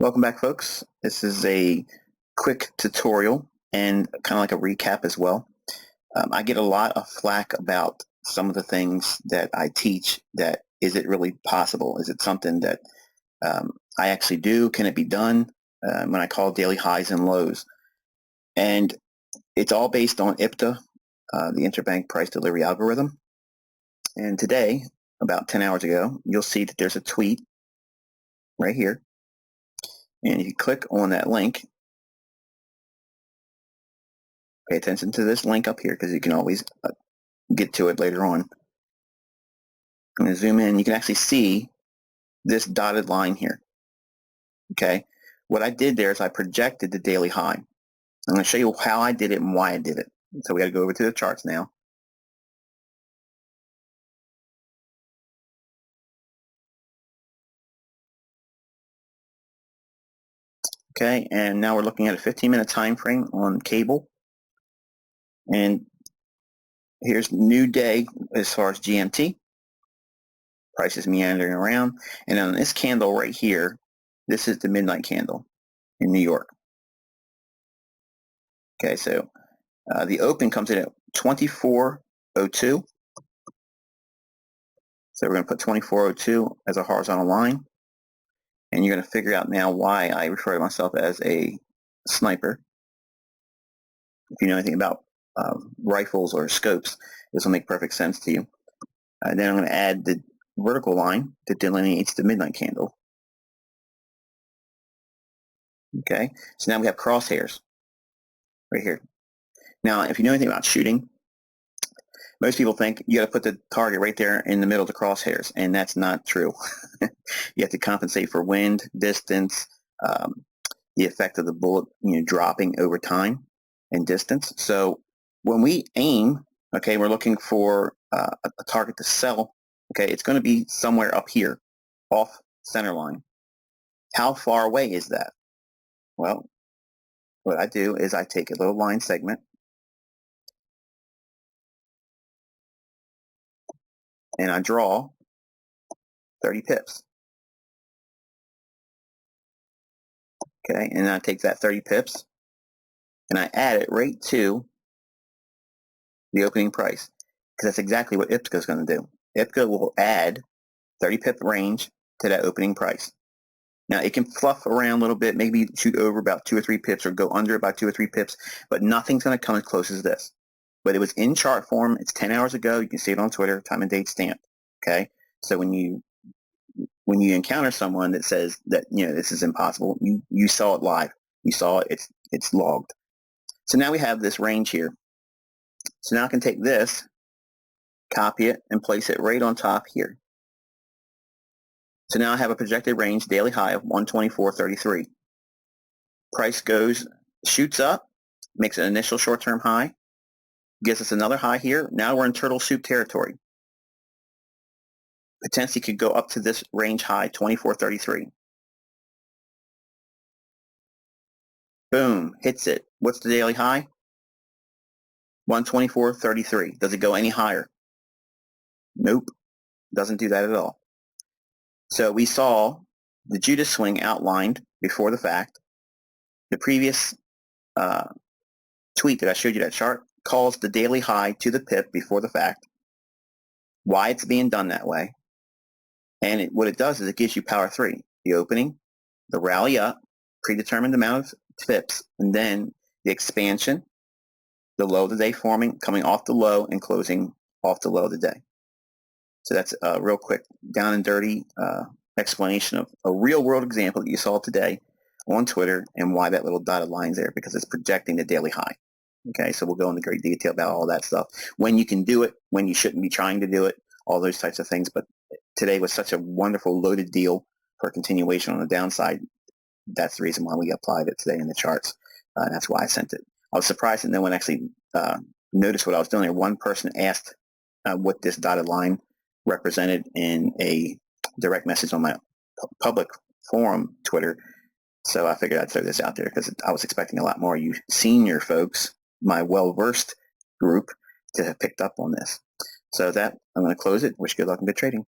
Welcome back, folks. This is a quick tutorial and kind of like a recap as well. I get a lot of flack about some of the things that I teach. That is it really possible? Is it something that I actually do? Can it be done? When I call daily highs and lows. And it's all based on IPTA, the interbank price delivery algorithm. And today, about 10 hours ago, you'll see that there's a tweet right here. And if you click on that link, pay attention to this link up here because you can always get to it later on. I'm going to zoom in. You can actually see this dotted line here. Okay. What I did there is I projected the daily high. I'm going to show you how I did it and why I did it. So we got to go over to the charts now. Okay, and now we're looking at a 15-minute time frame on cable. And here's new day as far as GMT. Price is meandering around. And on this candle right here, this is the midnight candle in New York. Okay, so the open comes in at 2402. So we're going to put 2402 as a horizontal line. And you're going to figure out now why I refer to myself as a sniper. If you know anything about rifles or scopes, this will make perfect sense to you. And then I'm going to add the vertical line that delineates the midnight candle. Okay, so now we have crosshairs right here. Now, if you know anything about shooting, most people think you got to put the target right there in the middle of the crosshairs, and that's not true. You have to compensate for wind, distance, the effect of the bullet, dropping over time and distance. So when we aim, okay, we're looking for a target to sell. Okay, it's going to be somewhere up here, off center line. How far away is that? Well, what I do is I take a little line segment and I draw 30 pips. Okay, and then I take that 30 pips and I add it right to the opening price, because that's exactly what IPTA is going to do. IPTA will add 30 pip range to that opening price. Now, it can fluff around a little bit, maybe shoot over about 2 or 3 pips or go under about 2 or 3 pips, but nothing's going to come as close as this. But it was in chart form. It's 10 hours ago. You can see it on Twitter, time and date stamped. Okay, so when you encounter someone that says that this is impossible, you saw it live. You saw it. It's logged. So now we have this range here. So now I can take this, copy it, and place it right on top here. So now I have a projected range daily high of 124.33. Price shoots up, makes an initial short-term high, gives us another high here. Now we're in turtle soup territory. Potentially could go up to this range high, 24.33. Boom, hits it. What's the daily high? 124.33. Does it go any higher? Nope, doesn't do that at all. So we saw the Judas swing outlined before the fact. The previous tweet that I showed you, that chart, calls the daily high to the pip before the fact, why it's being done that way. And what it does is it gives you power 3, the opening, the rally up, predetermined amount of pips, and then the expansion, the low of the day forming, coming off the low and closing off the low of the day. So that's a real quick down and dirty explanation of a real world example that you saw today on Twitter and why that little dotted line's there, because it's projecting the daily high. Okay, so we'll go into great detail about all that stuff. When you can do it, when you shouldn't be trying to do it, all those types of things. But today was such a wonderful loaded deal for a continuation on the downside. That's the reason why we applied it today in the charts. And that's why I sent it. I was surprised that no one actually noticed what I was doing there. One person asked what this dotted line represented in a direct message on my public forum Twitter. So I figured I'd throw this out there because I was expecting a lot more you senior folks, my well-versed group, to have picked up on this. So that, I'm going to close it. Wish you good luck and good trading.